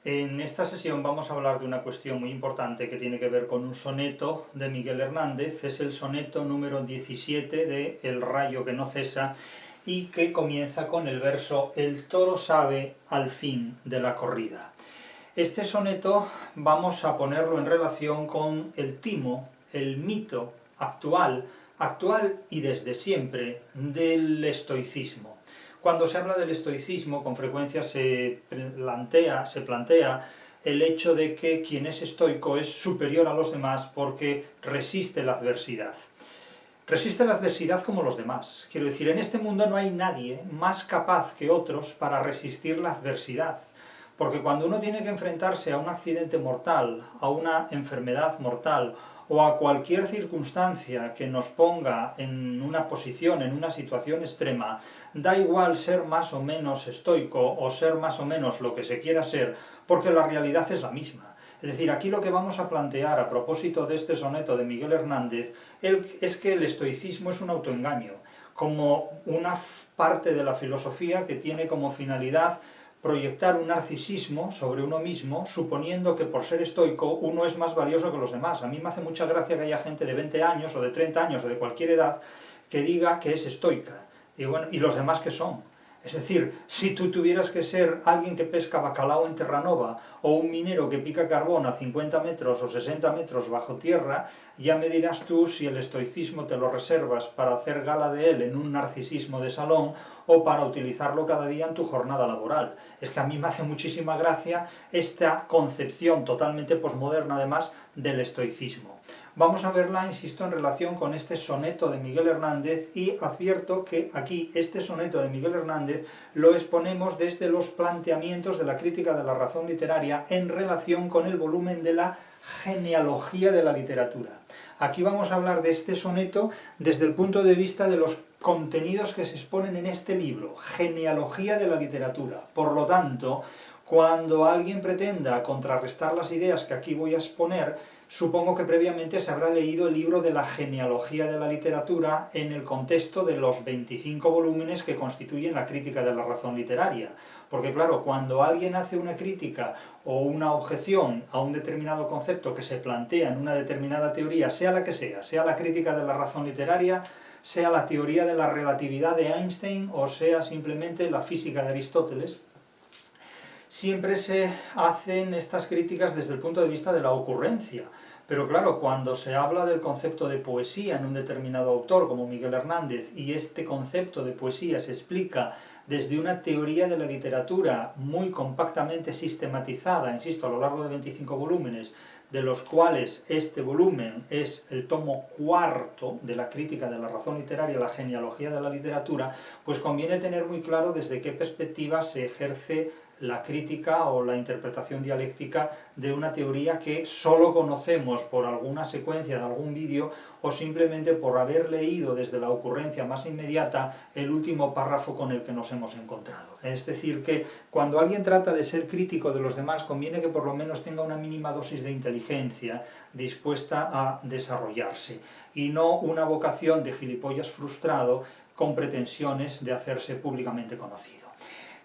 En esta sesión vamos a hablar de una cuestión muy importante que tiene que ver con un soneto de Miguel Hernández. Es el soneto número 17 de El rayo que no cesa y que comienza con el verso «El toro sabe al fin de la corrida». Este soneto vamos a ponerlo en relación con el timo, el mito actual y desde siempre, del estoicismo. Cuando se habla del estoicismo, con frecuencia se plantea el hecho de que quien es estoico es superior a los demás porque resiste la adversidad. Resiste la adversidad como los demás. Quiero decir, en este mundo no hay nadie más capaz que otros para resistir la adversidad. Porque cuando uno tiene que enfrentarse a un accidente mortal, a una enfermedad mortal, o a cualquier circunstancia que nos ponga en una posición, en una situación extrema, da igual ser más o menos estoico o ser más o menos lo que se quiera ser, porque la realidad es la misma. Es decir, aquí lo que vamos a plantear a propósito de este soneto de Miguel Hernández es que el estoicismo es un autoengaño, como una parte de la filosofía que tiene como finalidad proyectar un narcisismo sobre uno mismo, suponiendo que por ser estoico uno es más valioso que los demás. A mí me hace mucha gracia que haya gente de 20 años o de 30 años o de cualquier edad que diga que es estoica. Y bueno, ¿y los demás qué son? Es decir, si tú tuvieras que ser alguien que pesca bacalao en Terranova o un minero que pica carbón a 50 metros o 60 metros bajo tierra, ya me dirás tú si el estoicismo te lo reservas para hacer gala de él en un narcisismo de salón o para utilizarlo cada día en tu jornada laboral. Es que a mí me hace muchísima gracia esta concepción totalmente posmoderna además del estoicismo. Vamos a verla, insisto, en relación con este soneto de Miguel Hernández y advierto que aquí este soneto de Miguel Hernández lo exponemos desde los planteamientos de la crítica de la razón literaria en relación con el volumen de la genealogía de la literatura. Aquí vamos a hablar de este soneto desde el punto de vista de los contenidos que se exponen en este libro, genealogía de la literatura. Por lo tanto, cuando alguien pretenda contrarrestar las ideas que aquí voy a exponer, supongo que previamente se habrá leído el libro de la genealogía de la literatura en el contexto de los 25 volúmenes que constituyen la crítica de la razón literaria. Porque claro, cuando alguien hace una crítica o una objeción a un determinado concepto que se plantea en una determinada teoría, sea la que sea la crítica de la razón literaria, sea la teoría de la relatividad de Einstein o sea simplemente la física de Aristóteles, siempre se hacen estas críticas desde el punto de vista de la ocurrencia. Pero claro, cuando se habla del concepto de poesía en un determinado autor, como Miguel Hernández, y este concepto de poesía se explica desde una teoría de la literatura muy compactamente sistematizada, insisto, a lo largo de 25 volúmenes, de los cuales este volumen es el tomo cuarto de la crítica de la razón literaria, la genealogía de la literatura, pues conviene tener muy claro desde qué perspectiva se ejerce la crítica o la interpretación dialéctica de una teoría que solo conocemos por alguna secuencia de algún vídeo o simplemente por haber leído desde la ocurrencia más inmediata el último párrafo con el que nos hemos encontrado. Es decir, que cuando alguien trata de ser crítico de los demás, conviene que por lo menos tenga una mínima dosis de inteligencia dispuesta a desarrollarse, y no una vocación de gilipollas frustrado con pretensiones de hacerse públicamente conocido.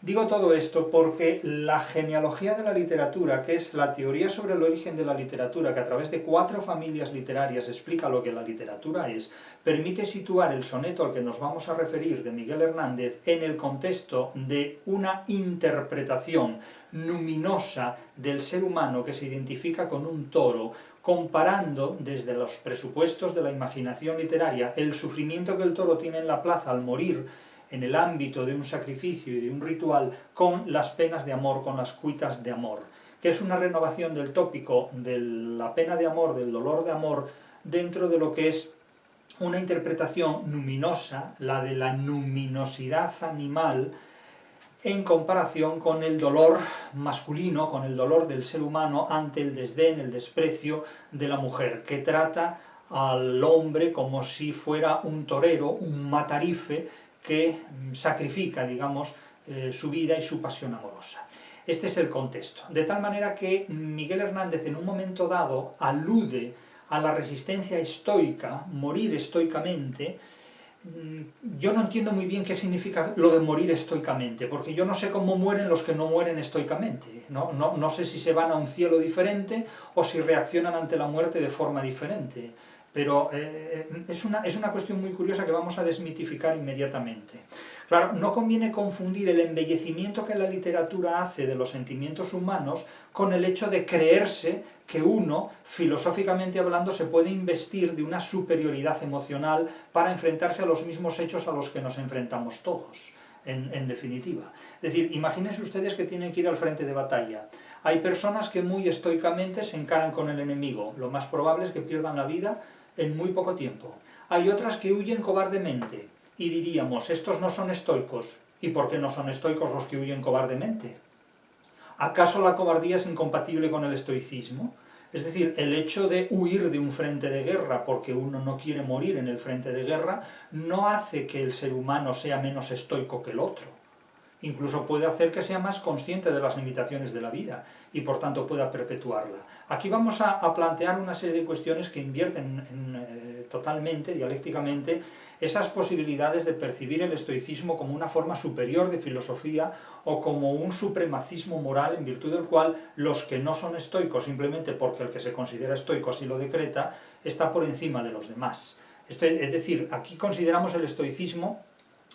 Digo todo esto porque la genealogía de la literatura, que es la teoría sobre el origen de la literatura, que a través de 4 familias literarias explica lo que la literatura es, permite situar el soneto al que nos vamos a referir de Miguel Hernández en el contexto de una interpretación luminosa del ser humano que se identifica con un toro, comparando desde los presupuestos de la imaginación literaria el sufrimiento que el toro tiene en la plaza al morir en el ámbito de un sacrificio y de un ritual, con las penas de amor, con las cuitas de amor, que es una renovación del tópico de la pena de amor, del dolor de amor, dentro de lo que es una interpretación luminosa, la de la luminosidad animal, en comparación con el dolor masculino, con el dolor del ser humano ante el desdén, el desprecio de la mujer, que trata al hombre como si fuera un torero, un matarife, que sacrifica, digamos, su vida y su pasión amorosa. Este es el contexto. De tal manera que Miguel Hernández en un momento dado alude a la resistencia estoica, morir estoicamente, yo no entiendo muy bien qué significa lo de morir estoicamente, porque yo no sé cómo mueren los que no mueren estoicamente, no sé si se van a un cielo diferente o si reaccionan ante la muerte de forma diferente, pero es una cuestión muy curiosa que vamos a desmitificar inmediatamente. Claro, no conviene confundir el embellecimiento que la literatura hace de los sentimientos humanos con el hecho de creerse que uno, filosóficamente hablando, se puede investir de una superioridad emocional para enfrentarse a los mismos hechos a los que nos enfrentamos todos, en definitiva. Es decir, imagínense ustedes que tienen que ir al frente de batalla. Hay personas que muy estoicamente se encaran con el enemigo. Lo más probable es que pierdan la vida en muy poco tiempo. Hay otras que huyen cobardemente. Y diríamos, estos no son estoicos. ¿Y por qué no son estoicos los que huyen cobardemente? ¿Acaso la cobardía es incompatible con el estoicismo? Es decir, el hecho de huir de un frente de guerra porque uno no quiere morir en el frente de guerra no hace que el ser humano sea menos estoico que el otro. Incluso puede hacer que sea más consciente de las limitaciones de la vida y por tanto pueda perpetuarla. Aquí vamos a plantear una serie de cuestiones que invierten totalmente, dialécticamente, esas posibilidades de percibir el estoicismo como una forma superior de filosofía o como un supremacismo moral en virtud del cual los que no son estoicos, simplemente porque el que se considera estoico así lo decreta, está por encima de los demás. Es decir, aquí consideramos el estoicismo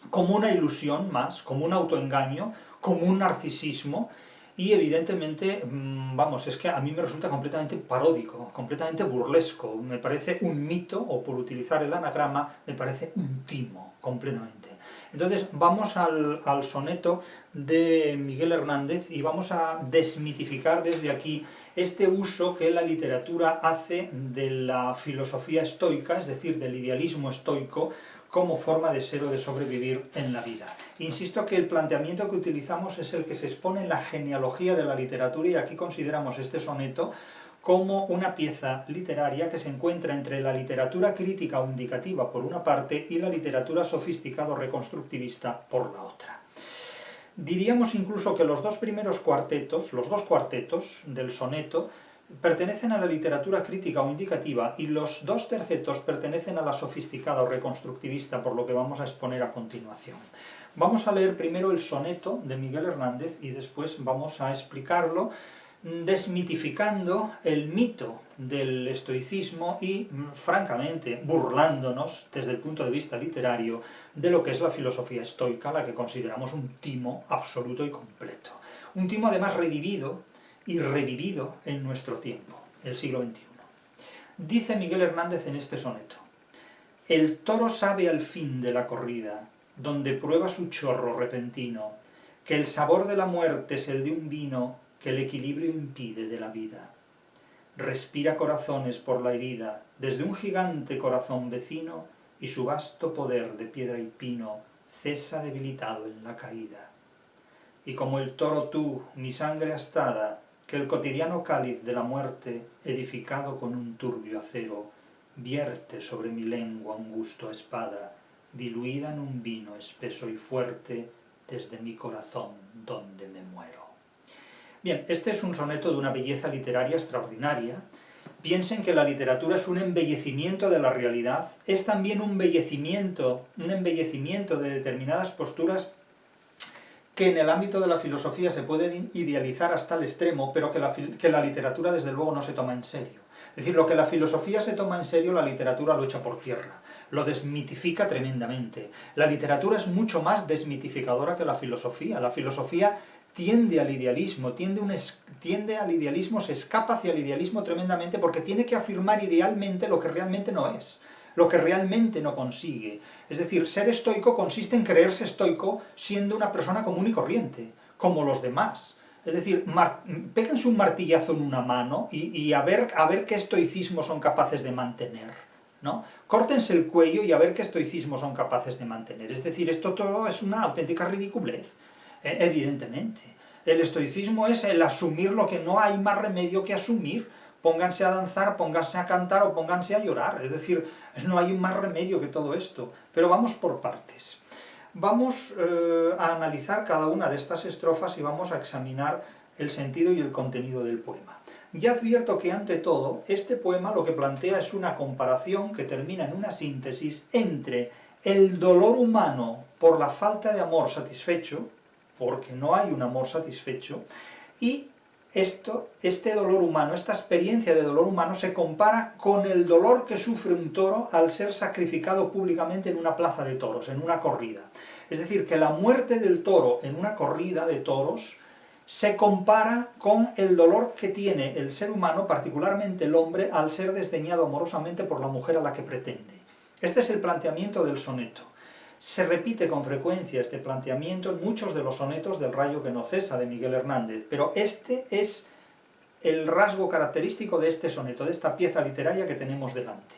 como una ilusión más, como un autoengaño, como un narcisismo, y evidentemente, vamos, es que a mí me resulta completamente paródico, completamente burlesco, me parece un mito, o por utilizar el anagrama, me parece un timo, completamente. Entonces vamos al soneto de Miguel Hernández y vamos a desmitificar desde aquí este uso que la literatura hace de la filosofía estoica, es decir, del idealismo estoico, como forma de ser o de sobrevivir en la vida. Insisto que el planteamiento que utilizamos es el que se expone en la genealogía de la literatura y aquí consideramos este soneto como una pieza literaria que se encuentra entre la literatura crítica o indicativa por una parte y la literatura sofisticada o reconstructivista por la otra. Diríamos incluso que los dos primeros cuartetos, los dos cuartetos del soneto, pertenecen a la literatura crítica o indicativa y los dos tercetos pertenecen a la sofisticada o reconstructivista, por lo que vamos a exponer a continuación. Vamos a leer primero el soneto de Miguel Hernández y después vamos a explicarlo desmitificando el mito del estoicismo y, francamente, burlándonos desde el punto de vista literario de lo que es la filosofía estoica, la que consideramos un timo absoluto y completo. Un timo además redivido y revivido en nuestro tiempo, el siglo XXI. Dice Miguel Hernández en este soneto: el toro sabe al fin de la corrida, donde prueba su chorro repentino, que el sabor de la muerte es el de un vino que el equilibrio impide de la vida. Respira corazones por la herida, desde un gigante corazón vecino, y su vasto poder de piedra y pino cesa debilitado en la caída. Y como el toro tú, mi sangre astada, que el cotidiano cáliz de la muerte, edificado con un turbio acero, vierte sobre mi lengua un gusto a espada, diluida en un vino espeso y fuerte, desde mi corazón donde me muero. Bien, este es un soneto de una belleza literaria extraordinaria. Piensen que la literatura es un embellecimiento de la realidad, es también un embellecimiento de determinadas posturas que en el ámbito de la filosofía se pueden idealizar hasta el extremo, pero que la literatura desde luego no se toma en serio. Es decir, lo que la filosofía se toma en serio, la literatura lo echa por tierra, lo desmitifica tremendamente. La literatura es mucho más desmitificadora que la filosofía. La filosofía tiende al idealismo, se escapa hacia el idealismo tremendamente porque tiene que afirmar idealmente lo que realmente no es, lo que realmente no consigue. Es decir, ser estoico consiste en creerse estoico siendo una persona común y corriente, como los demás. Es decir, péguense un martillazo en una mano y a ver qué estoicismo son capaces de mantener, ¿no? Córtense el cuello y a ver qué estoicismo son capaces de mantener. Es decir, esto todo es una auténtica ridiculez, evidentemente. El estoicismo es el asumir lo que no hay más remedio que asumir. Pónganse a danzar, pónganse a cantar o pónganse a llorar. Es decir, no hay más remedio que todo esto. Pero vamos por partes. Vamos a analizar cada una de estas estrofas y vamos a examinar el sentido y el contenido del poema. Ya advierto que, ante todo, este poema lo que plantea es una comparación que termina en una síntesis entre el dolor humano por la falta de amor satisfecho, porque no hay un amor satisfecho, y este dolor humano, esta experiencia de dolor humano se compara con el dolor que sufre un toro al ser sacrificado públicamente en una plaza de toros, en una corrida. Es decir, que la muerte del toro en una corrida de toros se compara con el dolor que tiene el ser humano, particularmente el hombre, al ser desdeñado amorosamente por la mujer a la que pretende. Este es el planteamiento del soneto. Se repite con frecuencia este planteamiento en muchos de los sonetos del Rayo que no cesa, de Miguel Hernández, pero este es el rasgo característico de este soneto, de esta pieza literaria que tenemos delante.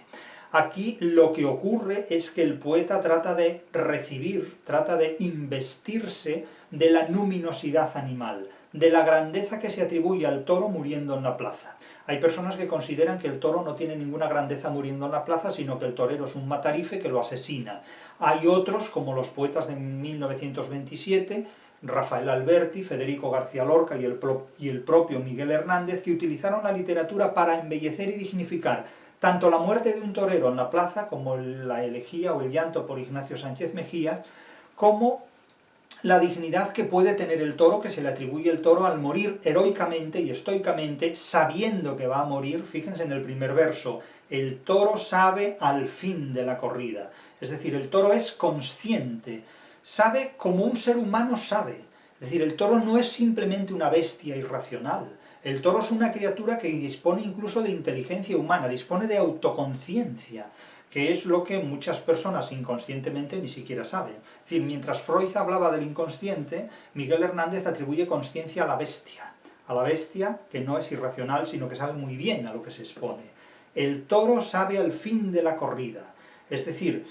Aquí lo que ocurre es que el poeta trata de recibir, trata de investirse de la luminosidad animal, de la grandeza que se atribuye al toro muriendo en la plaza. Hay personas que consideran que el toro no tiene ninguna grandeza muriendo en la plaza, sino que el torero es un matarife que lo asesina. Hay otros, como los poetas de 1927, Rafael Alberti, Federico García Lorca y el propio Miguel Hernández, que utilizaron la literatura para embellecer y dignificar tanto la muerte de un torero en la plaza, como la elegía o el llanto por Ignacio Sánchez Mejías, como la dignidad que puede tener el toro, que se le atribuye el toro al morir heroicamente y estoicamente, sabiendo que va a morir. Fíjense en el primer verso, el toro sabe al fin de la corrida. Es decir, el toro es consciente, sabe como un ser humano sabe. Es decir, el toro no es simplemente una bestia irracional. El toro es una criatura que dispone incluso de inteligencia humana, dispone de autoconciencia, que es lo que muchas personas inconscientemente ni siquiera saben. Es decir, mientras Freud hablaba del inconsciente, Miguel Hernández atribuye conciencia a la bestia que no es irracional, sino que sabe muy bien a lo que se expone. El toro sabe al fin de la corrida. Es decir,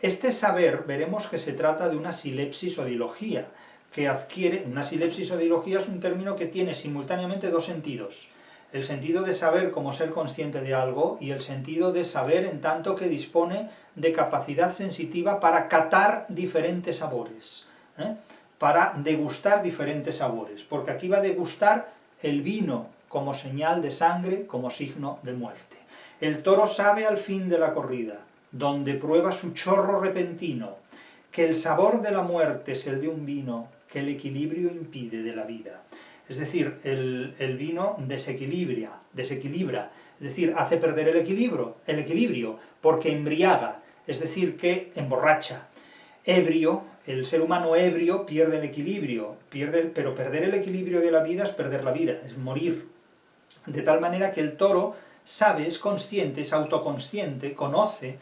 este saber, veremos que se trata de una silepsis o dilogía, que adquiere, una silepsis o dilogía es un término que tiene simultáneamente dos sentidos. El sentido de saber como ser consciente de algo y el sentido de saber en tanto que dispone de capacidad sensitiva para catar diferentes sabores, para degustar diferentes sabores, porque aquí va a degustar el vino como señal de sangre, como signo de muerte. El toro sabe al fin de la corrida, donde prueba su chorro repentino, que el sabor de la muerte es el de un vino que el equilibrio impide de la vida. Es decir, el vino desequilibra, es decir, hace perder el equilibrio, porque embriaga, es decir, que emborracha. Ebrio, el ser humano ebrio pierde el equilibrio, pero perder el equilibrio de la vida es perder la vida, es morir. De tal manera que el toro sabe, es consciente, es autoconsciente, conoce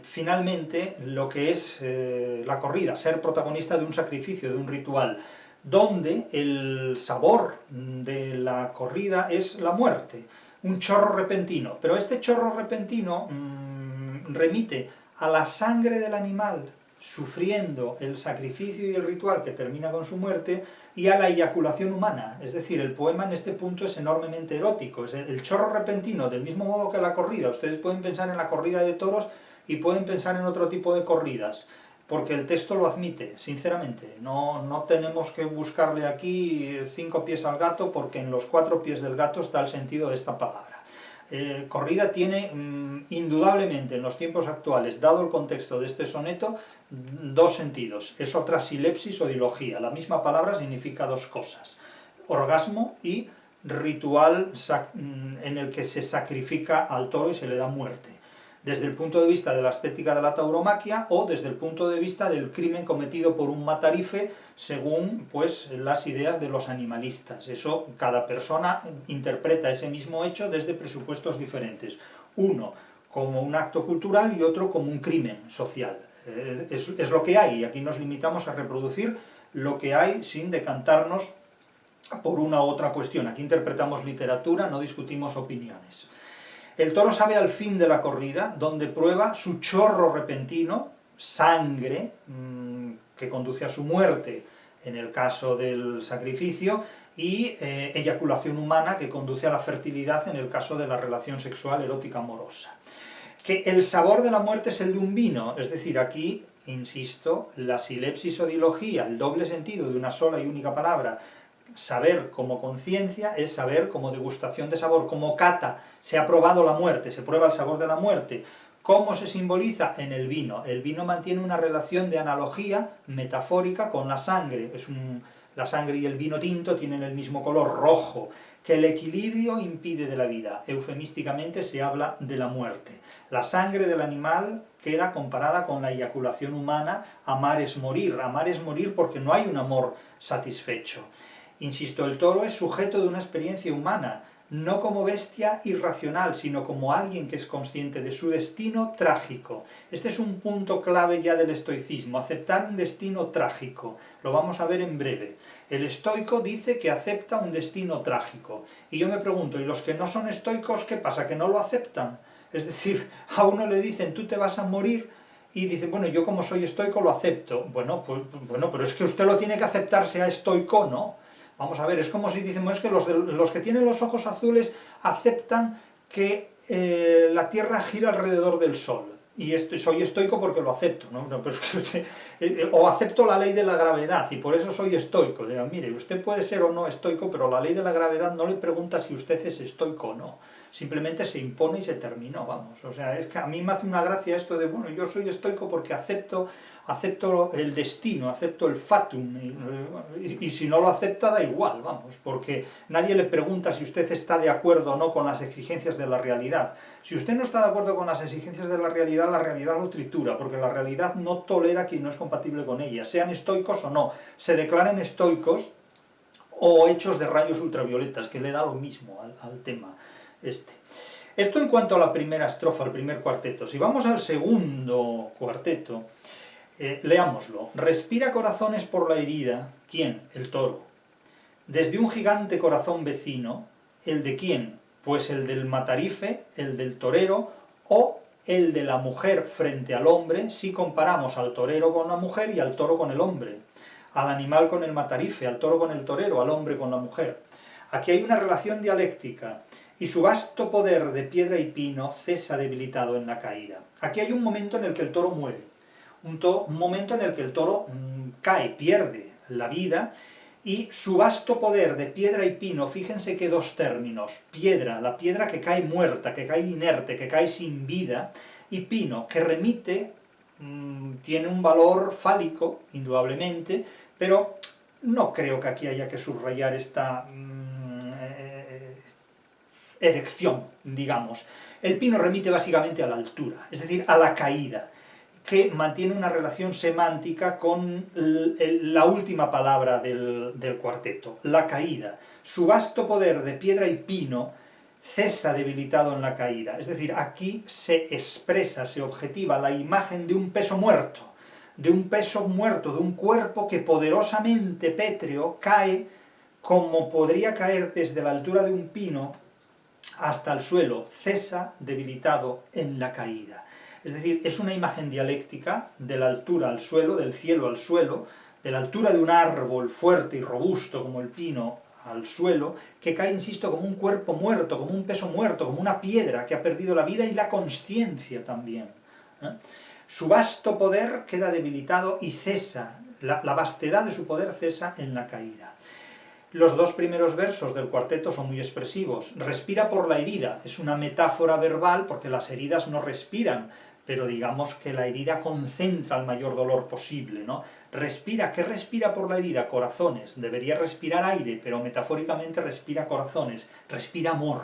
finalmente lo que es la corrida, ser protagonista de un sacrificio, de un ritual, donde el sabor de la corrida es la muerte, un chorro repentino. Pero este chorro repentino remite a la sangre del animal sufriendo el sacrificio y el ritual que termina con su muerte, y a la eyaculación humana. Es decir, el poema en este punto es enormemente erótico, es el chorro repentino, del mismo modo que la corrida. Ustedes pueden pensar en la corrida de toros y pueden pensar en otro tipo de corridas, porque el texto lo admite, sinceramente. No tenemos que buscarle aquí 5 pies al gato, porque en los 4 pies del gato está el sentido de esta palabra. Corrida tiene indudablemente en los tiempos actuales, dado el contexto de este soneto, dos sentidos. Es otra silepsis o dilogía. La misma palabra significa dos cosas: orgasmo y ritual en el que se sacrifica al toro y se le da muerte, desde el punto de vista de la estética de la tauromaquia o desde el punto de vista del crimen cometido por un matarife según pues las ideas de los animalistas. Eso, cada persona interpreta ese mismo hecho desde presupuestos diferentes, uno como un acto cultural y otro como un crimen social. Es lo que hay, y aquí nos limitamos a reproducir lo que hay sin decantarnos por una u otra cuestión. Aquí interpretamos literatura, no discutimos opiniones. El toro sabe al fin de la corrida, donde prueba su chorro repentino, sangre, que conduce a su muerte en el caso del sacrificio, y eyaculación humana, que conduce a la fertilidad en el caso de la relación sexual erótica amorosa. Que el sabor de la muerte es el de un vino, es decir, aquí, insisto, la silepsis o dilogía, el doble sentido de una sola y única palabra, saber como conciencia, es saber como degustación de sabor, como cata. Se ha probado la muerte, se prueba el sabor de la muerte, ¿Cómo se simboliza? En el vino. El vino mantiene una relación de analogía metafórica con la sangre. La sangre y el vino tinto tienen el mismo color, rojo, que el equilibrio impide de la vida. Eufemísticamente se habla de la muerte. La sangre del animal queda comparada con la eyaculación humana. Amar es morir porque no hay un amor satisfecho. Insisto, el toro es sujeto de una experiencia humana, no como bestia irracional, sino como alguien que es consciente de su destino trágico. Este es un punto clave ya del estoicismo, aceptar un destino trágico. Lo vamos a ver en breve. El estoico dice que acepta un destino trágico. Y yo me pregunto, ¿y los que no son estoicos qué pasa? ¿Que no lo aceptan? Es decir, a uno le dicen, tú te vas a morir, y dice, bueno, yo como soy estoico lo acepto. Bueno, pero es que usted lo tiene que aceptar, sea estoico, ¿no? Vamos a ver, es como si dicen, es que los que tienen los ojos azules aceptan que la Tierra gira alrededor del Sol. Y soy estoico porque lo acepto, ¿no? Pero es que o acepto la ley de la gravedad y por eso soy estoico. Digo, mire, usted puede ser o no estoico, pero la ley de la gravedad no le pregunta si usted es estoico o no. Simplemente se impone y se terminó, vamos. O sea, es que a mí me hace una gracia esto de, bueno, yo soy estoico porque acepto el destino, acepto el fatum, y si no lo acepta da igual, vamos, porque nadie le pregunta si usted está de acuerdo o no con las exigencias de la realidad. Si usted no está de acuerdo con las exigencias de la realidad lo tritura, porque la realidad no tolera a quien no es compatible con ella, sean estoicos o no, se declaren estoicos o hechos de rayos ultravioletas, que le da lo mismo al tema este. Esto en cuanto a la primera estrofa, al primer cuarteto. Si vamos al segundo cuarteto, leámoslo. Respira corazones por la herida. ¿Quién? El toro. Desde un gigante corazón vecino. ¿El de quién? Pues el del matarife, el del torero, o el de la mujer frente al hombre, si comparamos al torero con la mujer y al toro con el hombre. Al animal con el matarife, al toro con el torero, al hombre con la mujer. Aquí hay una relación dialéctica. Y su vasto poder de piedra y pino cesa debilitado en la caída. Aquí hay un momento en el que el toro muere. Un momento en el que el toro cae, pierde la vida, y su vasto poder de piedra y pino, fíjense que dos términos, piedra, la piedra que cae muerta, que cae inerte, que cae sin vida, y pino, que remite, tiene un valor fálico, indudablemente, pero no creo que aquí haya que subrayar esta erección, digamos. El pino remite básicamente a la altura, es decir, a la caída, que mantiene una relación semántica con la última palabra del cuarteto, la caída. Su vasto poder de piedra y pino cesa debilitado en la caída. Es decir, aquí se expresa, se objetiva la imagen de un peso muerto, de un cuerpo que poderosamente pétreo cae como podría caer desde la altura de un pino hasta el suelo, cesa debilitado en la caída. Es decir, es una imagen dialéctica de la altura al suelo, del cielo al suelo, de la altura de un árbol fuerte y robusto como el pino al suelo, que cae, insisto, como un cuerpo muerto, como un peso muerto, como una piedra que ha perdido la vida y la consciencia también. Su vasto poder queda debilitado y cesa, la vastedad de su poder cesa en la caída. Los dos primeros versos del cuarteto son muy expresivos. Respira por la herida, es una metáfora verbal porque las heridas no respiran, pero digamos que la herida concentra el mayor dolor posible, ¿no? Respira, ¿qué respira por la herida? Corazones. Debería respirar aire, pero metafóricamente respira corazones, respira amor.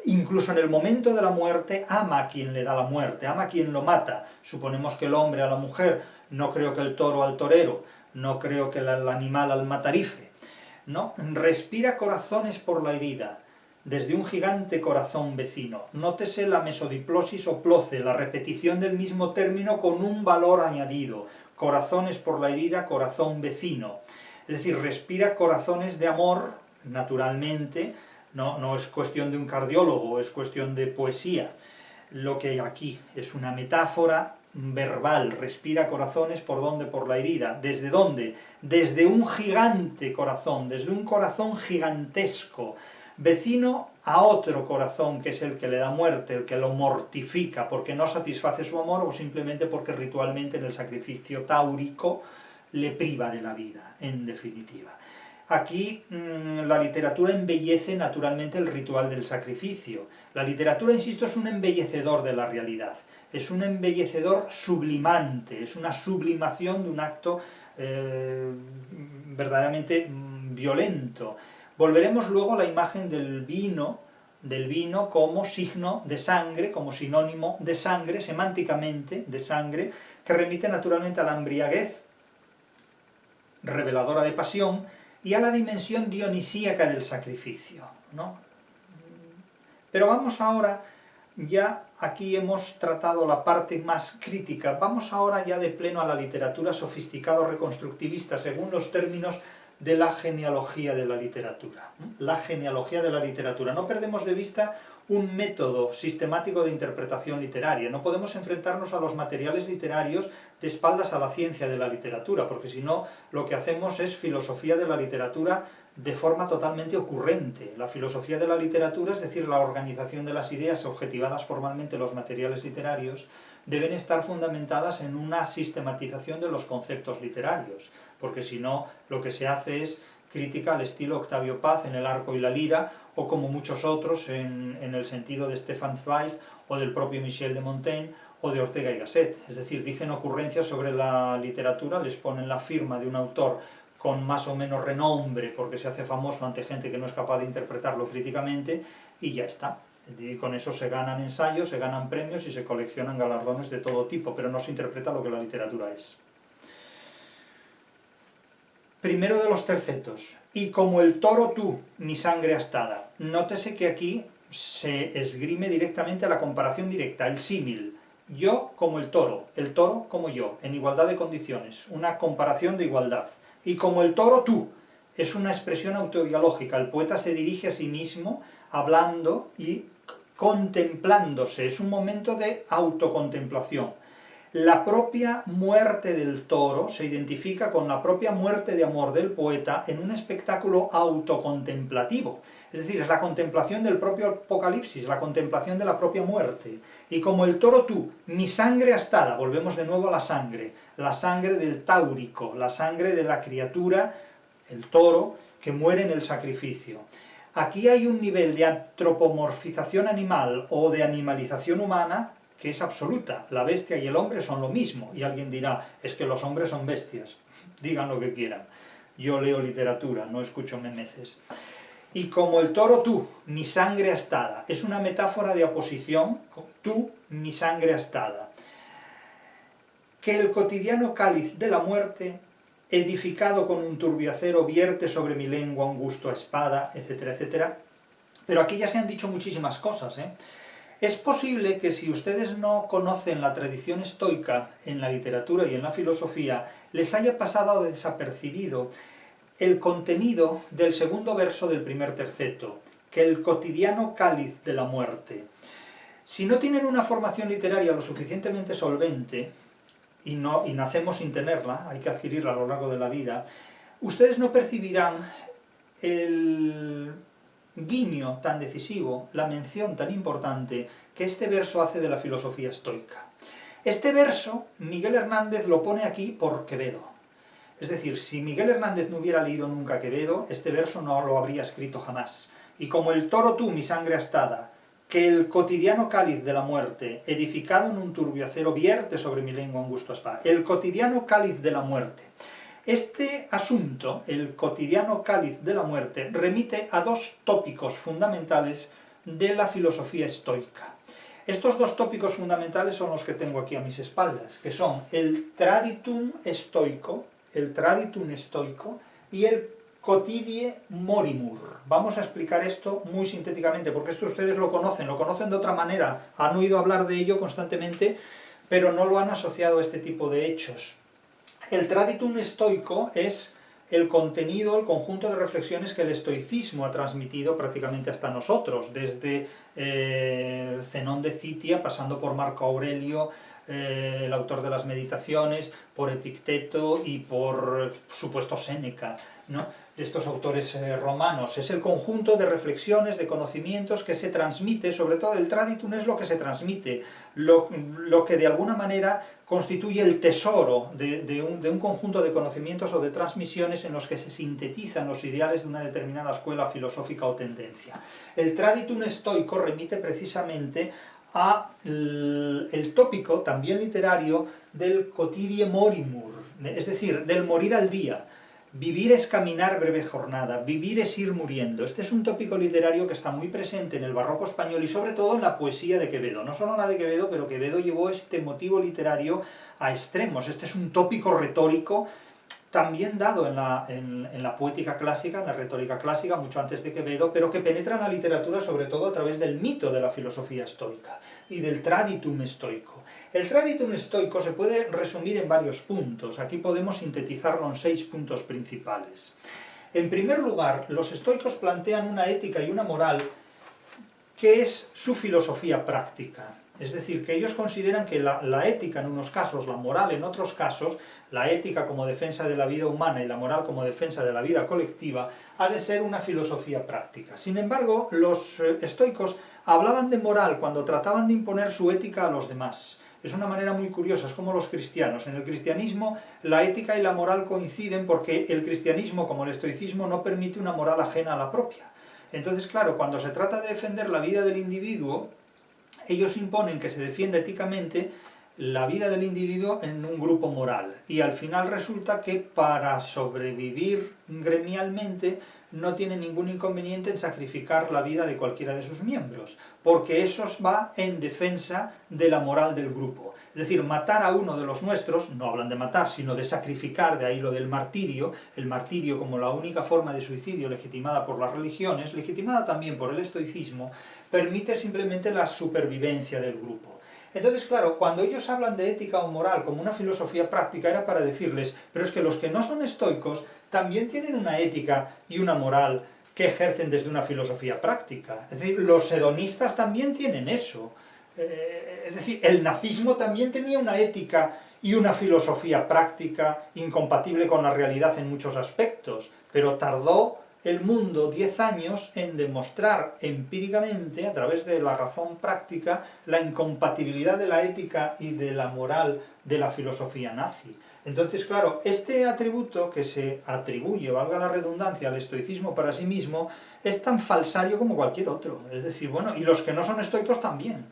Incluso en el momento de la muerte ama a quien le da la muerte, ama a quien lo mata. Suponemos que el hombre a la mujer, no creo que el toro al torero, no creo que el animal al matarife. ¿No? Respira corazones por la herida, desde un gigante corazón vecino. Nótese la mesodiplosis o ploce, la repetición del mismo término con un valor añadido. Corazones por la herida, corazón vecino. Es decir, respira corazones de amor, naturalmente, no es cuestión de un cardiólogo, es cuestión de poesía. Lo que aquí es una metáfora verbal, respira corazones por dónde, por la herida. ¿Desde dónde? Desde un gigante corazón, desde un corazón gigantesco, vecino a otro corazón que es el que le da muerte, el que lo mortifica, porque no satisface su amor o simplemente porque ritualmente en el sacrificio táurico le priva de la vida, en definitiva. Aquí la literatura embellece naturalmente el ritual del sacrificio. La literatura, insisto, es un embellecedor de la realidad. es un embellecedor sublimante, es una sublimación de un acto verdaderamente violento. Volveremos luego a la imagen del vino como signo de sangre, como sinónimo de sangre, semánticamente de sangre, que remite naturalmente a la embriaguez, reveladora de pasión, y a la dimensión dionisíaca del sacrificio, ¿no? Pero vamos ahora, ya aquí hemos tratado la parte más crítica, vamos ahora ya de pleno a la literatura sofisticada o reconstructivista, según los términos de la genealogía de la literatura. La genealogía de la literatura. No perdemos de vista un método sistemático de interpretación literaria. No podemos enfrentarnos a los materiales literarios de espaldas a la ciencia de la literatura, porque si no, lo que hacemos es filosofía de la literatura de forma totalmente ocurrente. La filosofía de la literatura, es decir, la organización de las ideas objetivadas formalmente en los materiales literarios, deben estar fundamentadas en una sistematización de los conceptos literarios, porque si no, lo que se hace es crítica al estilo Octavio Paz en El arco y la lira, o como muchos otros en el sentido de Stefan Zweig, o del propio Michel de Montaigne, o de Ortega y Gasset. Es decir, dicen ocurrencias sobre la literatura, les ponen la firma de un autor con más o menos renombre, porque se hace famoso ante gente que no es capaz de interpretarlo críticamente, y ya está. Y con eso se ganan ensayos, se ganan premios y se coleccionan galardones de todo tipo, pero no se interpreta lo que la literatura es. Primero de los tercetos. Y como el toro tú, mi sangre astada. Nótese que aquí se esgrime directamente a la comparación directa, el símil. Yo como el toro como yo, en igualdad de condiciones, una comparación de igualdad. Y como el toro tú, es una expresión autodialógica, el poeta se dirige a sí mismo hablando y contemplándose, es un momento de autocontemplación. La propia muerte del toro se identifica con la propia muerte de amor del poeta en un espectáculo autocontemplativo. Es decir, es la contemplación del propio Apocalipsis, la contemplación de la propia muerte. Y como el toro tú, mi sangre astada, volvemos de nuevo a la sangre del táurico, la sangre de la criatura, el toro, que muere en el sacrificio. Aquí hay un nivel de antropomorfización animal o de animalización humana que es absoluta. La bestia y el hombre son lo mismo. Y alguien dirá, es que los hombres son bestias. Digan lo que quieran. Yo leo literatura, no escucho memeces. Y como el toro tú, mi sangre astada. Es una metáfora de oposición, tú, mi sangre astada. Que el cotidiano cáliz de la muerte, edificado con un turbio acero, vierte sobre mi lengua un gusto a espada, etcétera, etcétera. Pero aquí ya se han dicho muchísimas cosas, ¿eh? Es posible que si ustedes no conocen la tradición estoica en la literatura y en la filosofía, les haya pasado desapercibido el contenido del segundo verso del primer terceto, que el cotidiano cáliz de la muerte. Si no tienen una formación literaria lo suficientemente solvente, y nacemos sin tenerla, hay que adquirirla a lo largo de la vida, ustedes no percibirán el guiño tan decisivo, la mención tan importante que este verso hace de la filosofía estoica. Este verso, Miguel Hernández lo pone aquí por Quevedo. Es decir, si Miguel Hernández no hubiera leído nunca Quevedo, este verso no lo habría escrito jamás. Y como el toro tú, mi sangre astada, que el cotidiano cáliz de la muerte, edificado en un turbio acero, vierte sobre mi lengua un gusto a espada. El cotidiano cáliz de la muerte. Este asunto, el cotidiano cáliz de la muerte, remite a dos tópicos fundamentales de la filosofía estoica. Estos dos tópicos fundamentales son los que tengo aquí a mis espaldas, que son el traditum estoico y el cotidie morimur. Vamos a explicar esto muy sintéticamente, porque esto ustedes lo conocen de otra manera, han oído hablar de ello constantemente, pero no lo han asociado a este tipo de hechos. El traditum estoico es el contenido, el conjunto de reflexiones que el estoicismo ha transmitido prácticamente hasta nosotros, desde Zenón de Citia, pasando por Marco Aurelio, el autor de las Meditaciones, por Epicteto y por supuesto Séneca, ¿no? Estos autores romanos. Es el conjunto de reflexiones, de conocimientos que se transmite, sobre todo el traditum es lo que se transmite, lo que de alguna manera constituye el tesoro de un conjunto de conocimientos o de transmisiones en los que se sintetizan los ideales de una determinada escuela filosófica o tendencia. El traditum estoico remite precisamente el tópico, también literario, del quotidie morimur, es decir, del morir al día. Vivir es caminar breve jornada, vivir es ir muriendo. Este es un tópico literario que está muy presente en el barroco español y sobre todo en la poesía de Quevedo. No solo en la de Quevedo, pero Quevedo llevó este motivo literario a extremos. Este es un tópico retórico también dado en la poética clásica, en la retórica clásica, mucho antes de Quevedo, pero que penetra en la literatura sobre todo a través del mito de la filosofía estoica y del traditum estoico. El traditum estoico se puede resumir en varios puntos, aquí podemos sintetizarlo en 6 puntos principales. En primer lugar, los estoicos plantean una ética y una moral que es su filosofía práctica. Es decir, que ellos consideran que la ética en unos casos, la moral en otros casos, la ética como defensa de la vida humana y la moral como defensa de la vida colectiva, ha de ser una filosofía práctica. Sin embargo, los estoicos hablaban de moral cuando trataban de imponer su ética a los demás. Es una manera muy curiosa, es como los cristianos. En el cristianismo la ética y la moral coinciden porque el cristianismo, como el estoicismo, no permite una moral ajena a la propia. Entonces, claro, cuando se trata de defender la vida del individuo, ellos imponen que se defienda éticamente la vida del individuo en un grupo moral. Y al final resulta que para sobrevivir gremialmente no tiene ningún inconveniente en sacrificar la vida de cualquiera de sus miembros, porque eso va en defensa de la moral del grupo. Es decir, matar a uno de los nuestros, no hablan de matar, sino de sacrificar, de ahí lo del martirio, el martirio como la única forma de suicidio legitimada por las religiones, legitimada también por el estoicismo, permite simplemente la supervivencia del grupo. Entonces, claro, cuando ellos hablan de ética o moral como una filosofía práctica, era para decirles, pero es que los que no son estoicos también tienen una ética y una moral que ejercen desde una filosofía práctica. Es decir, los hedonistas también tienen eso. Es decir, el nazismo también tenía una ética y una filosofía práctica incompatible con la realidad en muchos aspectos, pero tardó el mundo 10 años en demostrar empíricamente, a través de la razón práctica, la incompatibilidad de la ética y de la moral de la filosofía nazi. Entonces, claro, este atributo que se atribuye, valga la redundancia, al estoicismo para sí mismo, es tan falsario como cualquier otro. Es decir, bueno, y los que no son estoicos también.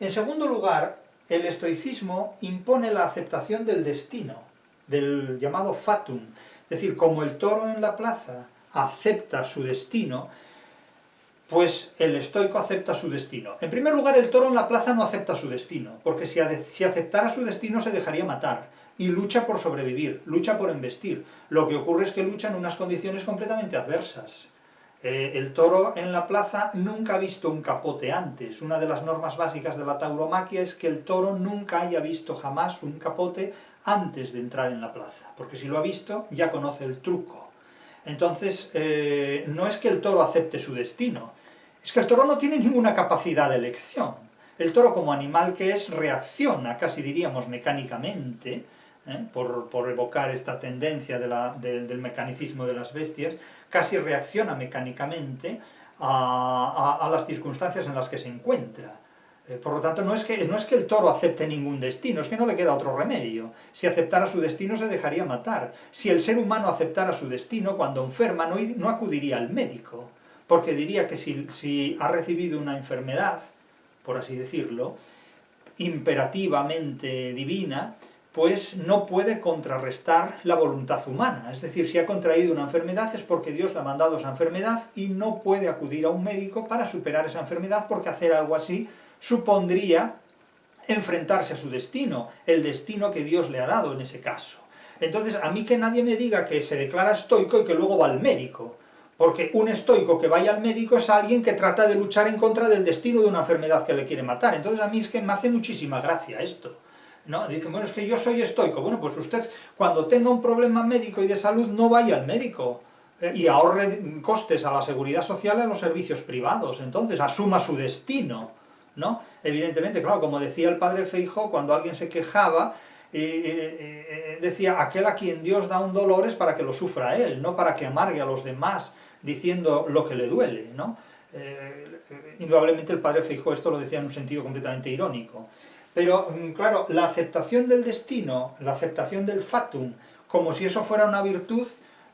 En segundo lugar, el estoicismo impone la aceptación del destino, del llamado fatum. Es decir, como el toro en la plaza acepta su destino, pues el estoico acepta su destino. En primer lugar, el toro en la plaza no acepta su destino, porque si aceptara su destino se dejaría matar, y lucha por sobrevivir, lucha por embestir. Lo que ocurre es que lucha en unas condiciones completamente adversas. El toro en la plaza nunca ha visto un capote antes. Una de las normas básicas de la tauromaquia es que el toro nunca haya visto jamás un capote antes de entrar en la plaza, porque si lo ha visto ya conoce el truco. Entonces, no es que el toro acepte su destino, es que el toro no tiene ninguna capacidad de elección. El toro, como animal que es, reacciona, casi diríamos mecánicamente, por evocar esta tendencia del mecanicismo de las bestias, casi reacciona mecánicamente a las circunstancias en las que se encuentra. Por lo tanto, no es que el toro acepte ningún destino, es que no le queda otro remedio. Si aceptara su destino se dejaría matar. Si el ser humano aceptara su destino, cuando enferma no acudiría al médico, porque diría que si ha recibido una enfermedad, por así decirlo, imperativamente divina, pues no puede contrarrestar la voluntad humana. Es decir, si ha contraído una enfermedad es porque Dios le ha mandado esa enfermedad y no puede acudir a un médico para superar esa enfermedad, porque hacer algo así supondría enfrentarse a su destino, el destino que Dios le ha dado en ese caso. Entonces, a mí que nadie me diga que se declara estoico y que luego va al médico, porque un estoico que vaya al médico es alguien que trata de luchar en contra del destino de una enfermedad que le quiere matar. Entonces a mí es que me hace muchísima gracia esto, ¿no? Dicen, bueno, es que yo soy estoico. Bueno, pues usted cuando tenga un problema médico y de salud no vaya al médico y ahorre costes a la seguridad social y a los servicios privados. Entonces asuma su destino, ¿no? Evidentemente, claro, como decía el padre Feijóo, cuando alguien se quejaba, decía, aquel a quien Dios da un dolor es para que lo sufra él, no para que amargue a los demás diciendo lo que le duele, ¿no? Indudablemente el padre Feijóo esto lo decía en un sentido completamente irónico. Pero, claro, la aceptación del destino, la aceptación del fatum, como si eso fuera una virtud,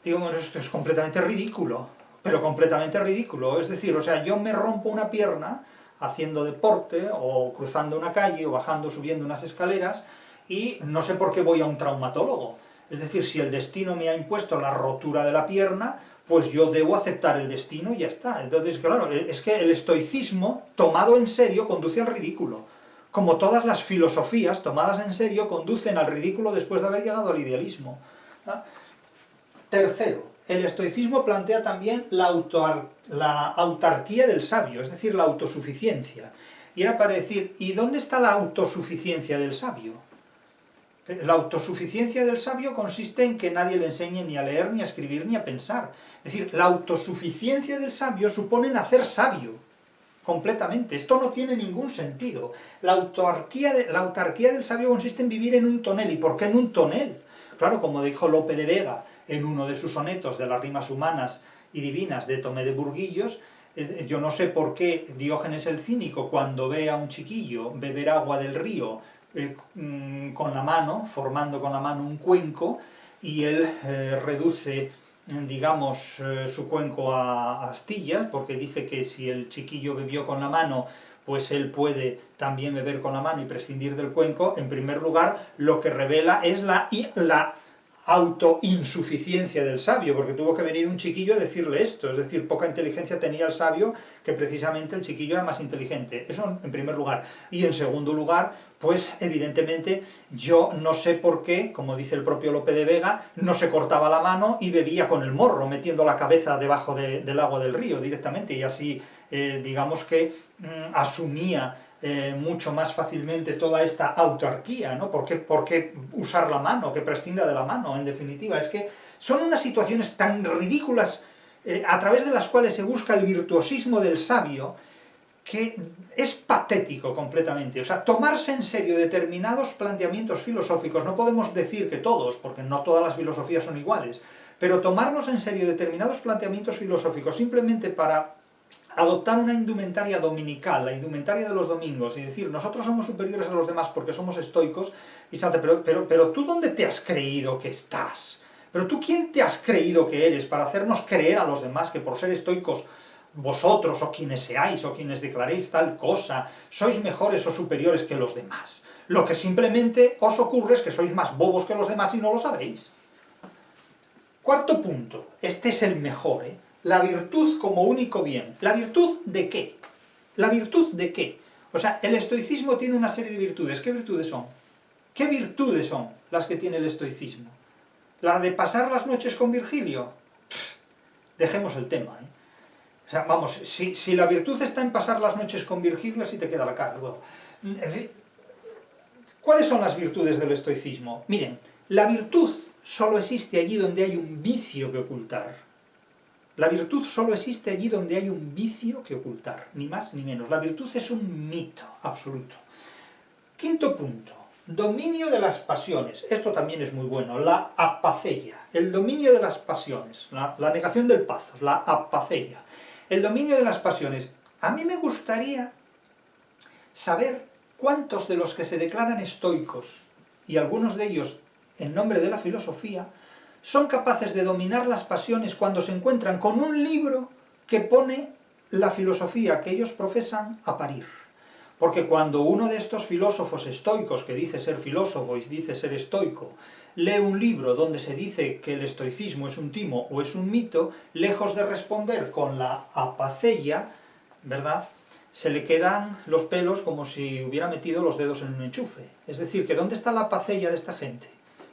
digo, bueno, esto es completamente ridículo, pero completamente ridículo. Es decir, o sea, yo me rompo una pierna, haciendo deporte, o cruzando una calle, o bajando, subiendo unas escaleras, y no sé por qué voy a un traumatólogo. Es decir, si el destino me ha impuesto la rotura de la pierna, pues yo debo aceptar el destino y ya está. Entonces, claro, es que el estoicismo, tomado en serio, conduce al ridículo. Como todas las filosofías tomadas en serio conducen al ridículo después de haber llegado al idealismo. ¿Ah? Tercero, el estoicismo plantea también la autarquía del sabio, es decir, la autosuficiencia. Y era para decir, ¿y dónde está la autosuficiencia del sabio? La autosuficiencia del sabio consiste en que nadie le enseñe ni a leer, ni a escribir, ni a pensar. Es decir, la autosuficiencia del sabio supone nacer sabio, completamente. Esto no tiene ningún sentido. La autarquía del sabio consiste en vivir en un tonel. ¿Y por qué en un tonel? Claro, como dijo Lope de Vega en uno de sus sonetos de las rimas humanas y divinas de Tomé de Burguillos, yo no sé por qué Diógenes el Cínico, cuando ve a un chiquillo beber agua del río con la mano, formando con la mano un cuenco, y él reduce, digamos, su cuenco a astillas, porque dice que si el chiquillo bebió con la mano, pues él puede también beber con la mano y prescindir del cuenco. En primer lugar, lo que revela es la autoinsuficiencia del sabio, porque tuvo que venir un chiquillo a decirle esto, es decir, poca inteligencia tenía el sabio, que precisamente el chiquillo era más inteligente. Eso en primer lugar. Y en segundo lugar, pues evidentemente yo no sé por qué, como dice el propio Lope de Vega, no se cortaba la mano y bebía con el morro, metiendo la cabeza debajo del agua del río directamente, y así digamos que asumía mucho más fácilmente toda esta autarquía, ¿no? ¿Por qué usar la mano, que prescinda de la mano? En definitiva, es que son unas situaciones tan ridículas a través de las cuales se busca el virtuosismo del sabio, que es patético completamente. O sea, tomarse en serio determinados planteamientos filosóficos, no podemos decir que todos, porque no todas las filosofías son iguales, pero tomarnos en serio determinados planteamientos filosóficos simplemente para adoptar una indumentaria dominical, la indumentaria de los domingos, y decir, nosotros somos superiores a los demás porque somos estoicos, y pero ¿tú dónde te has creído que estás? ¿Pero tú quién te has creído que eres para hacernos creer a los demás que por ser estoicos vosotros, o quienes seáis, o quienes declaréis tal cosa, sois mejores o superiores que los demás? Lo que simplemente os ocurre es que sois más bobos que los demás y no lo sabéis. Cuarto punto, este es el mejor, la virtud como único bien. ¿La virtud de qué? ¿La virtud de qué? O sea, el estoicismo tiene una serie de virtudes. ¿Qué virtudes son? ¿Qué virtudes son las que tiene el estoicismo? ¿La de pasar las noches con Virgilio? Dejemos el tema, O sea, vamos, si la virtud está en pasar las noches con Virgilio, así te queda la cara. Bueno, en fin, ¿cuáles son las virtudes del estoicismo? Miren, la virtud solo existe allí donde hay un vicio que ocultar. La virtud solo existe allí donde hay un vicio que ocultar, ni más ni menos. La virtud es un mito absoluto. Quinto punto, dominio de las pasiones. Esto también es muy bueno, la apaceia. El dominio de las pasiones, la negación del pathos, la apaceia. El dominio de las pasiones. A mí me gustaría saber cuántos de los que se declaran estoicos, y algunos de ellos en nombre de la filosofía, son capaces de dominar las pasiones cuando se encuentran con un libro que pone la filosofía que ellos profesan a parir. Porque cuando uno de estos filósofos estoicos, que dice ser filósofo y dice ser estoico, lee un libro donde se dice que el estoicismo es un timo o es un mito, lejos de responder con la apaceia, ¿verdad?, se le quedan los pelos como si hubiera metido los dedos en un enchufe. Es decir, que ¿dónde está la apaceia de esta gente?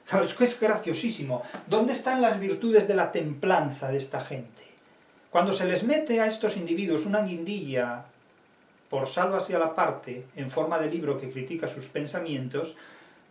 Claro, es que es graciosísimo. ¿Dónde están las virtudes de la templanza de esta gente? Cuando se les mete a estos individuos una guindilla por sálvase a la parte, en forma de libro que critica sus pensamientos,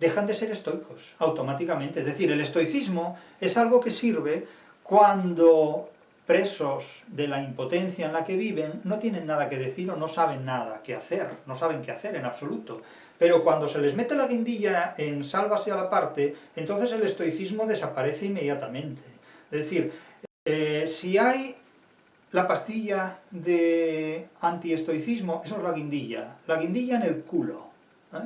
dejan de ser estoicos, automáticamente. Es decir, el estoicismo es algo que sirve cuando presos de la impotencia en la que viven no tienen nada que decir o no saben nada que hacer, no saben qué hacer en absoluto. Pero cuando se les mete la guindilla en sálvase a la parte, entonces el estoicismo desaparece inmediatamente. Es decir, si hay la pastilla de antiestoicismo, eso es la guindilla en el culo.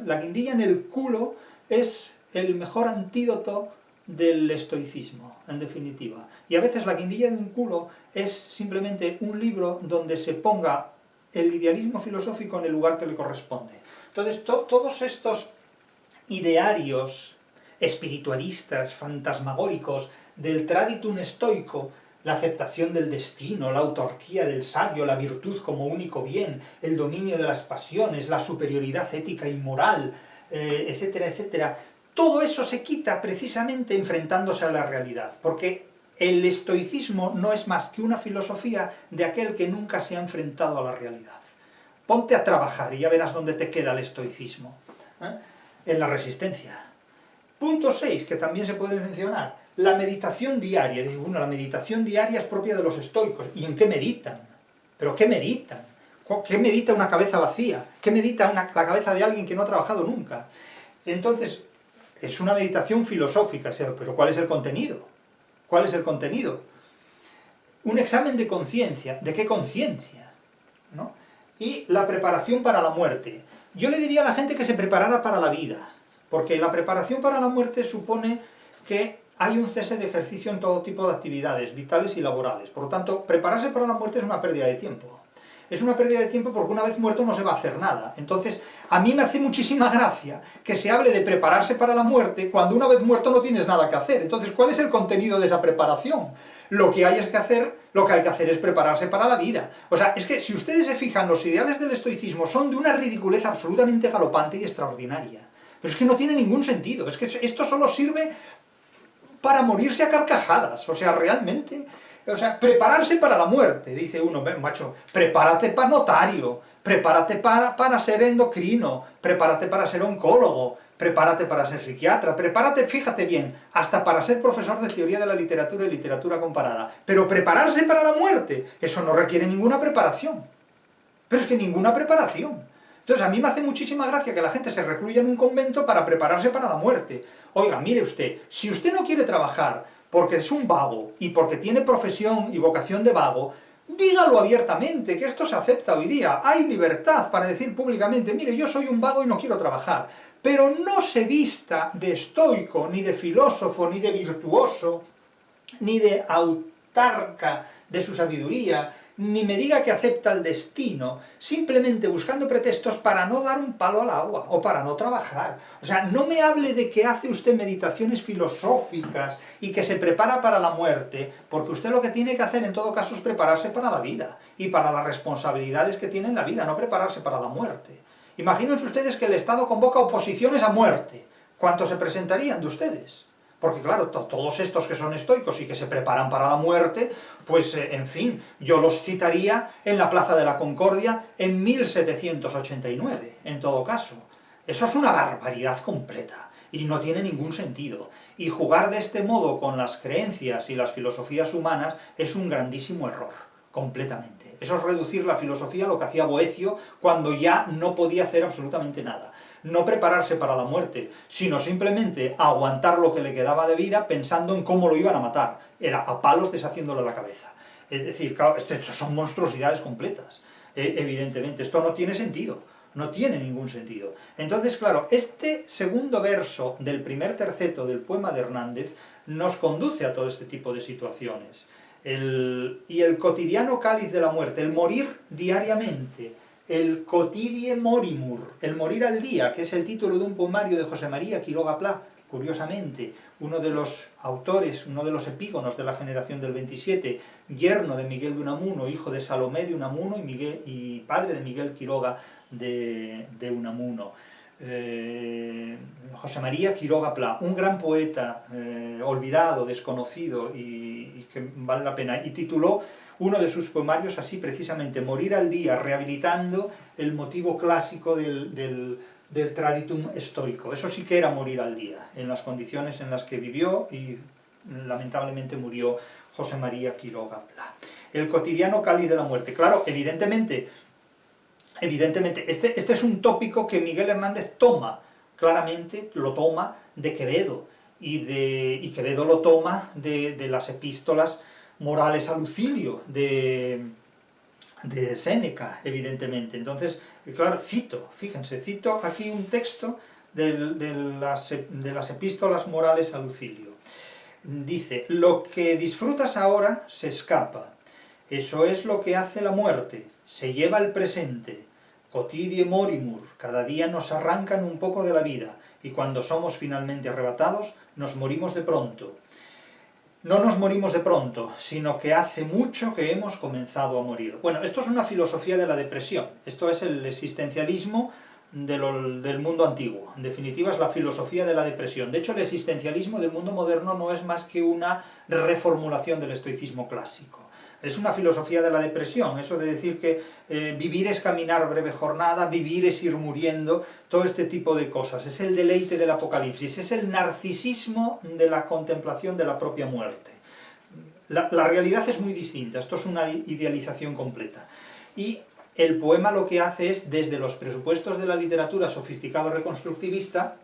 La guindilla en el culo es el mejor antídoto del estoicismo, en definitiva. Y a veces la guindilla de un culo es simplemente un libro donde se ponga el idealismo filosófico en el lugar que le corresponde. Entonces, todos estos idearios espiritualistas, fantasmagóricos, del traditum estoico, la aceptación del destino, la autarquía del sabio, la virtud como único bien, el dominio de las pasiones, la superioridad ética y moral, etcétera, etcétera, todo eso se quita precisamente enfrentándose a la realidad, porque el estoicismo no es más que una filosofía de aquel que nunca se ha enfrentado a la realidad. Ponte a trabajar y ya verás dónde te queda el estoicismo, en la resistencia. Punto 6, que también se puede mencionar, la meditación diaria. Dice, bueno, la meditación diaria es propia de los estoicos. ¿Y en qué meditan? ¿Pero qué meditan? ¿Qué medita una cabeza vacía? ¿Qué medita la cabeza de alguien que no ha trabajado nunca? Entonces, es una meditación filosófica, pero ¿cuál es el contenido? ¿Cuál es el contenido? Un examen de conciencia. ¿De qué conciencia? ¿No? Y la preparación para la muerte. Yo le diría a la gente que se preparara para la vida, porque la preparación para la muerte supone que hay un cese de ejercicio en todo tipo de actividades vitales y laborales. Por lo tanto, prepararse para la muerte es una pérdida de tiempo. Es una pérdida de tiempo porque una vez muerto no se va a hacer nada. Entonces, a mí me hace muchísima gracia que se hable de prepararse para la muerte cuando una vez muerto no tienes nada que hacer. Entonces, ¿cuál es el contenido de esa preparación? Lo que hay que hacer es prepararse para la vida. O sea, es que si ustedes se fijan, los ideales del estoicismo son de una ridiculez absolutamente galopante y extraordinaria. Pero es que no tiene ningún sentido. Es que esto solo sirve para morirse a carcajadas. O sea, realmente... O sea, prepararse para la muerte, dice uno, macho, prepárate para notario, prepárate para ser endocrino, prepárate para ser oncólogo, prepárate para ser psiquiatra, prepárate, fíjate bien, hasta para ser profesor de teoría de la literatura y literatura comparada. Pero prepararse para la muerte, eso no requiere ninguna preparación. Pero es que ninguna preparación. Entonces a mí me hace muchísima gracia que la gente se recluya en un convento para prepararse para la muerte. Oiga, mire usted, si usted no quiere trabajar porque es un vago y porque tiene profesión y vocación de vago, dígalo abiertamente, que esto se acepta hoy día. Hay libertad para decir públicamente, mire, yo soy un vago y no quiero trabajar. Pero no se vista de estoico, ni de filósofo, ni de virtuoso, ni de autarca de su sabiduría, ni me diga que acepta el destino, simplemente buscando pretextos para no dar un palo al agua, o para no trabajar. O sea, no me hable de que hace usted meditaciones filosóficas y que se prepara para la muerte, porque usted lo que tiene que hacer en todo caso es prepararse para la vida, y para las responsabilidades que tiene en la vida, no prepararse para la muerte. Imagínense ustedes que el Estado convoca oposiciones a muerte. ¿Cuántos se presentarían de ustedes? Porque claro, todos estos que son estoicos y que se preparan para la muerte, pues en fin, yo los citaría en la Plaza de la Concordia en 1789, en todo caso. Eso es una barbaridad completa, y no tiene ningún sentido. Y jugar de este modo con las creencias y las filosofías humanas es un grandísimo error, completamente. Eso es reducir la filosofía a lo que hacía Boecio cuando ya no podía hacer absolutamente nada. No prepararse para la muerte, sino simplemente aguantar lo que le quedaba de vida pensando en cómo lo iban a matar. Era a palos deshaciéndole la cabeza. Es decir, claro, esto son monstruosidades completas. Evidentemente, esto no tiene sentido. No tiene ningún sentido. Entonces, claro, este segundo verso del primer terceto del poema de Hernández nos conduce a todo este tipo de situaciones. Y el cotidiano cáliz de la muerte, el morir diariamente, el quotidie morimur, el morir al día, que es el título de un poemario de José María Quiroga Pla, curiosamente, uno de los autores, uno de los epígonos de la generación del 27, yerno de Miguel de Unamuno, hijo de Salomé de Unamuno y padre de Miguel Quiroga de Unamuno. José María Quiroga Pla, un gran poeta olvidado, desconocido y que vale la pena, y tituló uno de sus poemarios así precisamente, Morir al día, rehabilitando el motivo clásico del traditum estoico. Eso sí que era morir al día, en las condiciones en las que vivió y lamentablemente murió José María Quiroga Pla. El cotidiano cáliz de la muerte. Claro, evidentemente, este es un tópico que Miguel Hernández toma, claramente lo toma de Quevedo, y Quevedo lo toma de las epístolas morales a Lucilio, de Séneca, evidentemente. Entonces, claro, fíjense, cito aquí un texto de las epístolas morales a Lucilio. Dice, lo que disfrutas ahora se escapa, eso es lo que hace la muerte, se lleva el presente, quotidie morimur, cada día nos arrancan un poco de la vida, y cuando somos finalmente arrebatados, nos morimos de pronto. No nos morimos de pronto, sino que hace mucho que hemos comenzado a morir. Bueno, esto es una filosofía de la depresión, esto es el existencialismo del mundo antiguo. En definitiva, es la filosofía de la depresión. De hecho, el existencialismo del mundo moderno no es más que una reformulación del estoicismo clásico. Es una filosofía de la depresión, eso de decir que vivir es caminar breve jornada, vivir es ir muriendo, todo este tipo de cosas. Es el deleite del apocalipsis, es el narcisismo de la contemplación de la propia muerte. La realidad es muy distinta, esto es una idealización completa. Y el poema lo que hace es, desde los presupuestos de la literatura sofisticado reconstructivista,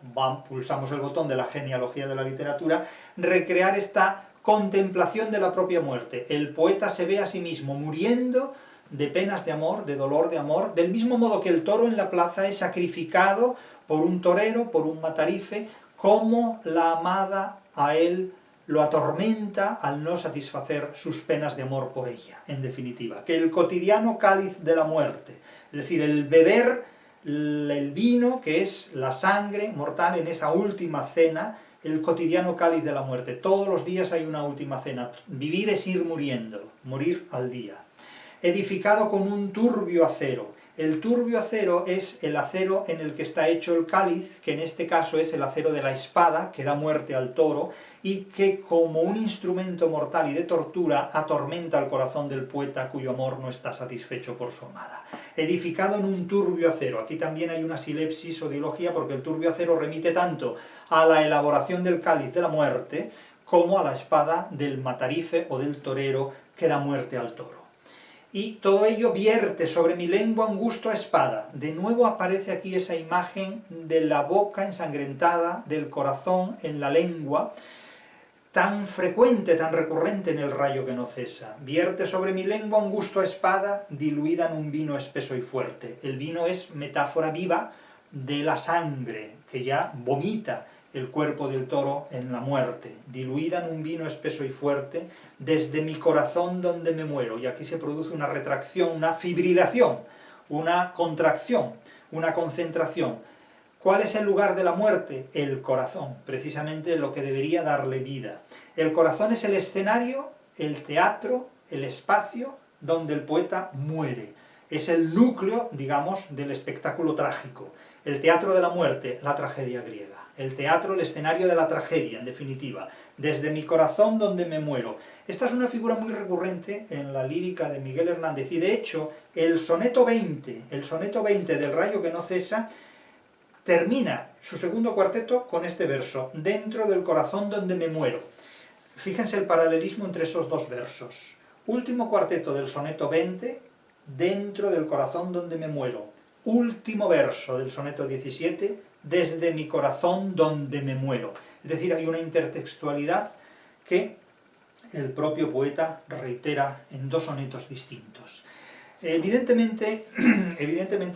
pulsamos el botón de la genealogía de la literatura, recrear esta contemplación de la propia muerte. El poeta se ve a sí mismo muriendo de penas de amor, de dolor de amor, del mismo modo que el toro en la plaza es sacrificado por un torero, por un matarife, como la amada a él lo atormenta al no satisfacer sus penas de amor por ella, en definitiva. Que el cotidiano cáliz de la muerte, es decir, el beber el vino, que es la sangre mortal en esa última cena, el cotidiano cáliz de la muerte. Todos los días hay una última cena. Vivir es ir muriendo, morir al día. Edificado con un turbio acero. El turbio acero es el acero en el que está hecho el cáliz, que en este caso es el acero de la espada, que da muerte al toro, y que como un instrumento mortal y de tortura atormenta el corazón del poeta cuyo amor no está satisfecho por su amada. Edificado en un turbio acero. Aquí también hay una silepsis o dilogía, porque el turbio acero remite tanto a la elaboración del cáliz de la muerte, como a la espada del matarife o del torero que da muerte al toro. Y todo ello vierte sobre mi lengua un gusto a espada. De nuevo aparece aquí esa imagen de la boca ensangrentada, del corazón en la lengua, tan frecuente, tan recurrente en el rayo que no cesa. Vierte sobre mi lengua un gusto a espada, diluida en un vino espeso y fuerte. El vino es metáfora viva de la sangre, que ya vomita el cuerpo del toro en la muerte, diluida en un vino espeso y fuerte, desde mi corazón donde me muero. Y aquí se produce una retracción, una fibrilación, una contracción, una concentración. ¿Cuál es el lugar de la muerte? El corazón, precisamente lo que debería darle vida. El corazón es el escenario, el teatro, el espacio donde el poeta muere. Es el núcleo, digamos, del espectáculo trágico. El teatro de la muerte, la tragedia griega. El teatro, el escenario de la tragedia, en definitiva. Desde mi corazón donde me muero. Esta es una figura muy recurrente en la lírica de Miguel Hernández, y de hecho el soneto 20 del Rayo que no cesa, termina su segundo cuarteto con este verso: dentro del corazón donde me muero. Fíjense el paralelismo entre esos dos versos. Último cuarteto del soneto 20, dentro del corazón donde me muero. Último verso del soneto 17, desde mi corazón donde me muero. Es decir, hay una intertextualidad que el propio poeta reitera en dos sonetos distintos. Evidentemente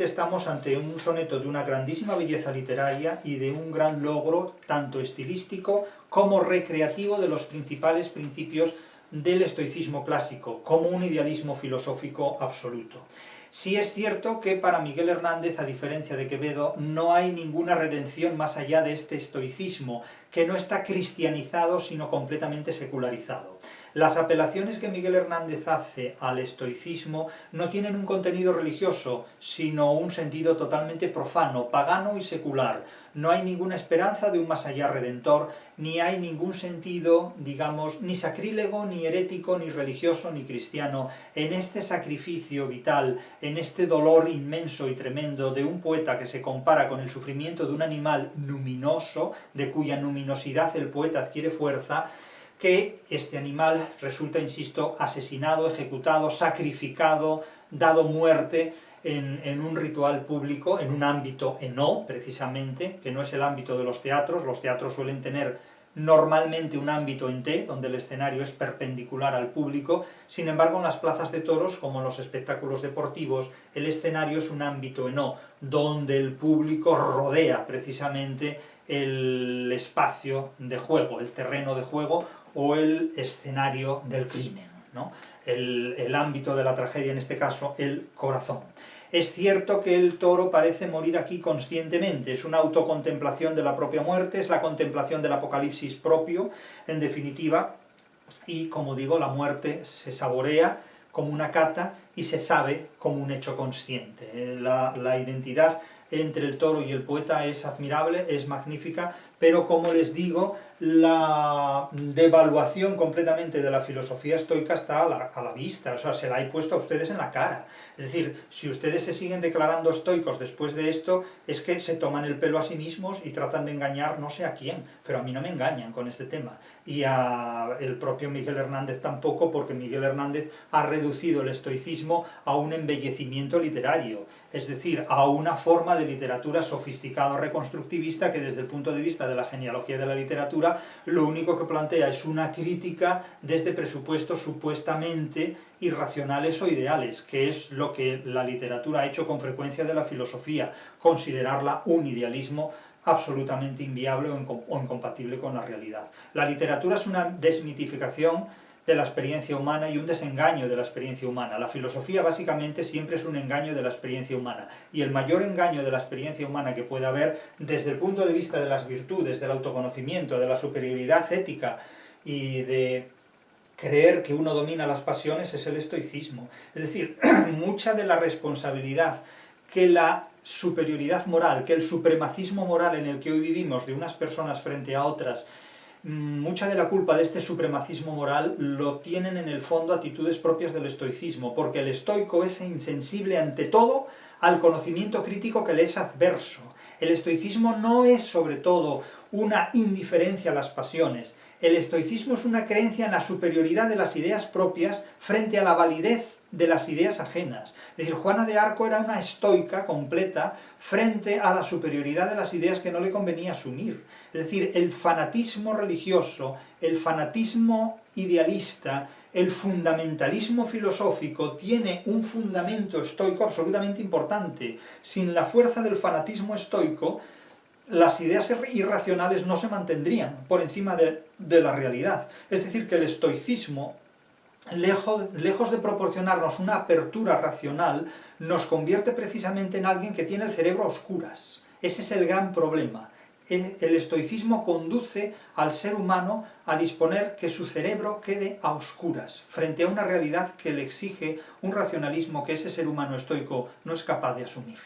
estamos ante un soneto de una grandísima belleza literaria y de un gran logro, tanto estilístico como recreativo, de los principales principios del estoicismo clásico, como un idealismo filosófico absoluto. Sí es cierto que para Miguel Hernández, a diferencia de Quevedo, no hay ninguna redención más allá de este estoicismo, que no está cristianizado, sino completamente secularizado. Las apelaciones que Miguel Hernández hace al estoicismo no tienen un contenido religioso, sino un sentido totalmente profano, pagano y secular. No hay ninguna esperanza de un más allá redentor, ni hay ningún sentido, digamos, ni sacrílego, ni herético, ni religioso, ni cristiano, en este sacrificio vital, en este dolor inmenso y tremendo de un poeta que se compara con el sufrimiento de un animal luminoso, de cuya luminosidad el poeta adquiere fuerza, que este animal resulta, insisto, asesinado, ejecutado, sacrificado, dado muerte en un ritual público, en un ámbito eno, precisamente, que no es el ámbito de los teatros. Los teatros suelen tener normalmente un ámbito en T, donde el escenario es perpendicular al público. Sin embargo, en las plazas de toros, como en los espectáculos deportivos, el escenario es un ámbito eno, donde el público rodea precisamente el espacio de juego, el terreno de juego, o el escenario del crimen, ¿no? el ámbito de la tragedia, en este caso, el corazón. Es cierto que el toro parece morir aquí conscientemente, es una autocontemplación de la propia muerte, es la contemplación del apocalipsis propio, en definitiva, y como digo, la muerte se saborea como una cata y se sabe como un hecho consciente. La identidad entre el toro y el poeta es admirable, es magnífica, pero como les digo, la devaluación completamente de la filosofía estoica está a la vista, o sea, se la he puesto a ustedes en la cara. Es decir, si ustedes se siguen declarando estoicos después de esto, es que se toman el pelo a sí mismos y tratan de engañar no sé a quién, pero a mí no me engañan con este tema. Y a el propio Miguel Hernández tampoco, porque Miguel Hernández ha reducido el estoicismo a un embellecimiento literario, es decir, a una forma de literatura sofisticada reconstructivista que desde el punto de vista de la genealogía de la literatura lo único que plantea es una crítica desde presupuestos supuestamente irracionales o ideales, que es lo que la literatura ha hecho con frecuencia de la filosofía, considerarla un idealismo absolutamente inviable o incompatible con la realidad. La literatura es una desmitificación de la experiencia humana y un desengaño de la experiencia humana. La filosofía básicamente siempre es un engaño de la experiencia humana, y el mayor engaño de la experiencia humana que puede haber desde el punto de vista de las virtudes, del autoconocimiento, de la superioridad ética y de creer que uno domina las pasiones es el estoicismo. Es decir, mucha de la responsabilidad que la superioridad moral, que el supremacismo moral en el que hoy vivimos de unas personas frente a otras, mucha de la culpa de este supremacismo moral lo tienen en el fondo actitudes propias del estoicismo, porque el estoico es insensible ante todo al conocimiento crítico que le es adverso. El estoicismo no es sobre todo una indiferencia a las pasiones, el estoicismo es una creencia en la superioridad de las ideas propias frente a la validez de las ideas ajenas. Es decir, Juana de Arco era una estoica completa frente a la superioridad de las ideas que no le convenía asumir. Es decir, el fanatismo religioso, el fanatismo idealista, el fundamentalismo filosófico tiene un fundamento estoico absolutamente importante. Sin la fuerza del fanatismo estoico, las ideas irracionales no se mantendrían por encima de la realidad. Es decir, que el estoicismo, lejos de proporcionarnos una apertura racional, nos convierte precisamente en alguien que tiene el cerebro a oscuras. Ese es el gran problema. El estoicismo conduce al ser humano a disponer que su cerebro quede a oscuras, frente a una realidad que le exige un racionalismo que ese ser humano estoico no es capaz de asumir.